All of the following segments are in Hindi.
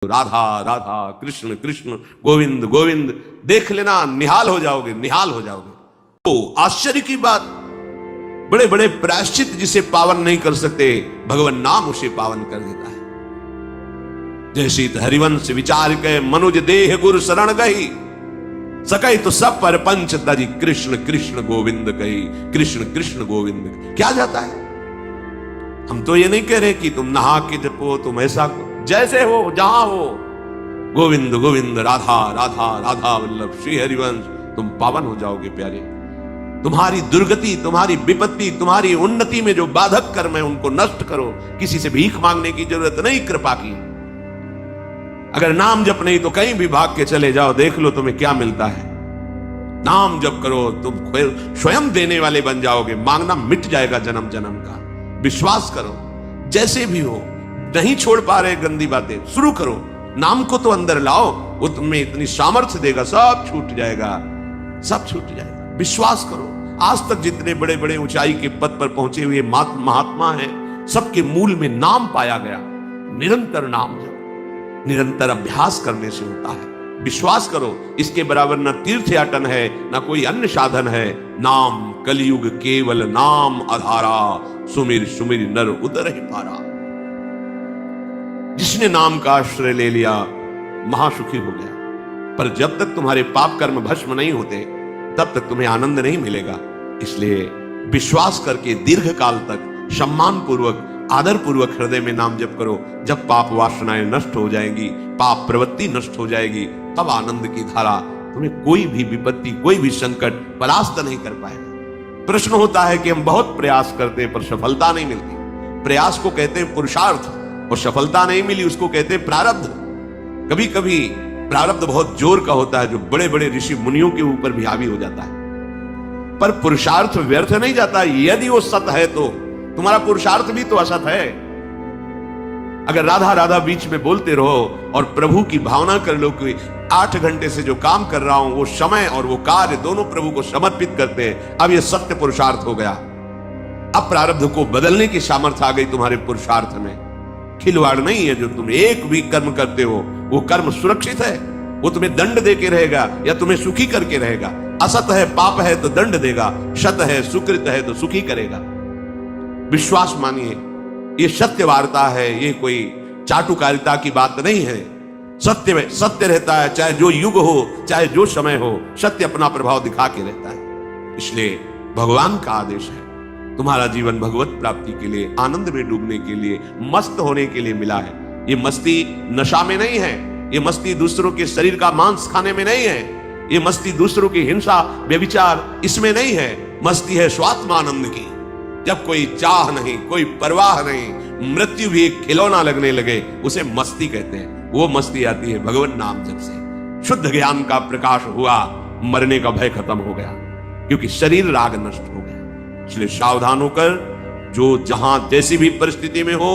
राधा राधा कृष्ण कृष्ण गोविंद गोविंद, देख लेना निहाल हो जाओगे, निहाल हो जाओगे। तो आश्चर्य की बात, बड़े बड़े प्रायश्चित जिसे पावन नहीं कर सकते, भगवान नाम उसे पावन कर देता है। जैसी हरिवंश विचार के मनुज देह गुरु शरण गई, सकै तो सब पर पंच तजी कृष्ण कृष्ण गोविंद कही, कृष्ण कृष्ण गोविंद। क्या जाता है? हम तो ये नहीं कह रहे कि तुम नहा के जपो, तुम ऐसा करो, जैसे हो जहां हो, गोविंद गोविंद राधा राधा राधा वल्लभ श्री हरिवंश, तुम पावन हो जाओगे प्यारे। तुम्हारी दुर्गति, तुम्हारी विपत्ति, तुम्हारी उन्नति में जो बाधक कर्म है उनको नष्ट करो। किसी से भीख मांगने की जरूरत नहीं, कृपा की। अगर नाम जप नहीं तो कहीं भी भाग के चले जाओ, देख लो तुम्हें क्या मिलता है। नाम जप करो, तुम स्वयं देने वाले बन जाओगे, मांगना मिट जाएगा जन्म जन्म का। विश्वास करो, जैसे भी हो। नहीं छोड़ पा रहे गंदी बातें, शुरू करो, नाम को तो अंदर लाओ, वो तुम्हें इतनी सामर्थ्य देगा, सब छूट जाएगा, सब छूट जाएगा। विश्वास करो। आज तक जितने बड़े बड़े ऊंचाई के पद पर पहुंचे हुए महात्मा हैं, सबके मूल में नाम पाया गया। निरंतर नाम जप, निरंतर अभ्यास करने से होता है। विश्वास करो, इसके बराबर न तीर्थ याटन है, न कोई अन्य साधन है। नाम कलयुग केवल नाम आधारा, सुमिर सुमिर नर उदर ही पारा। जिसने नाम का आश्रय ले लिया महासुखी हो गया। पर जब तक तुम्हारे पाप कर्म भस्म नहीं होते, तब तक तुम्हें आनंद नहीं मिलेगा। इसलिए विश्वास करके दीर्घ काल तक सम्मान पूर्वक, आदर पूर्वक हृदय में नाम जप करो। जब पाप वासनाएं नष्ट हो जाएंगी, पाप प्रवृत्ति नष्ट हो जाएगी, तब आनंद की धारा, तुम्हें कोई भी विपत्ति, कोई भी संकट परास्त नहीं कर पाएगा। प्रश्न होता है कि हम बहुत प्रयास करते हैं पर सफलता नहीं मिलती। प्रयास को कहते हैं पुरुषार्थ, और सफलता नहीं मिली उसको कहते हैं प्रारब्ध। कभी कभी प्रारब्ध बहुत जोर का होता है, जो बड़े बड़े ऋषि मुनियों के ऊपर भी हावी हो जाता है। पर पुरुषार्थ व्यर्थ नहीं जाता। यदि वो सत है तो तुम्हारा पुरुषार्थ भी तो असत है। अगर राधा राधा बीच में बोलते रहो और प्रभु की भावना कर लो कि 8 घंटे से जो काम कर रहा हूं वो समय और वो कार्य दोनों प्रभु को समर्पित करते हैं, अब ये सत्य पुरुषार्थ हो गया। अब प्रारब्ध को बदलने की सामर्थ्य आ गई तुम्हारे पुरुषार्थ में। खिलवाड़ नहीं है जो तुम एक भी कर्म करते हो, वो कर्म सुरक्षित है, वो तुम्हें दंड दे के रहेगा या तुम्हें सुखी करके रहेगा। असत है, पाप है तो दंड देगा, सत है, सुकृत है तो सुखी करेगा। विश्वास मानिए, ये सत्य वार्ता है, ये कोई चाटुकारिता की बात नहीं है। सत्य में सत्य रहता है, चाहे जो युग हो, चाहे जो समय हो, सत्य अपना प्रभाव दिखा के रहता है। इसलिए भगवान का आदेश है, तुम्हारा जीवन भगवत प्राप्ति के लिए, आनंद में डूबने के लिए, मस्त होने के लिए मिला है। ये मस्ती नशा में नहीं है, ये मस्ती दूसरों के शरीर का मांस खाने में नहीं है, ये मस्ती दूसरों की हिंसा व्यभिचार इसमें नहीं है। मस्ती है स्वात्मानंद की। जब कोई चाह नहीं, कोई परवाह नहीं, मृत्यु भी एक खिलौना लगने लगे, उसे मस्ती कहते हैं। वो मस्ती आती है भगवान नाम जप से। शुद्ध ज्ञान का प्रकाश हुआ, मरने का भय खत्म हो गया, क्योंकि शरीर राग नष्ट हो गया। इसलिए सावधान होकर, जो जहां जैसी भी परिस्थिति में हो,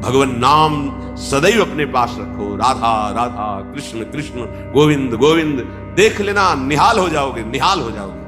भगवान नाम सदैव अपने पास रखो। राधा राधा कृष्ण कृष्ण गोविंद गोविंद, देख लेना निहाल हो जाओगे, निहाल हो जाओगे।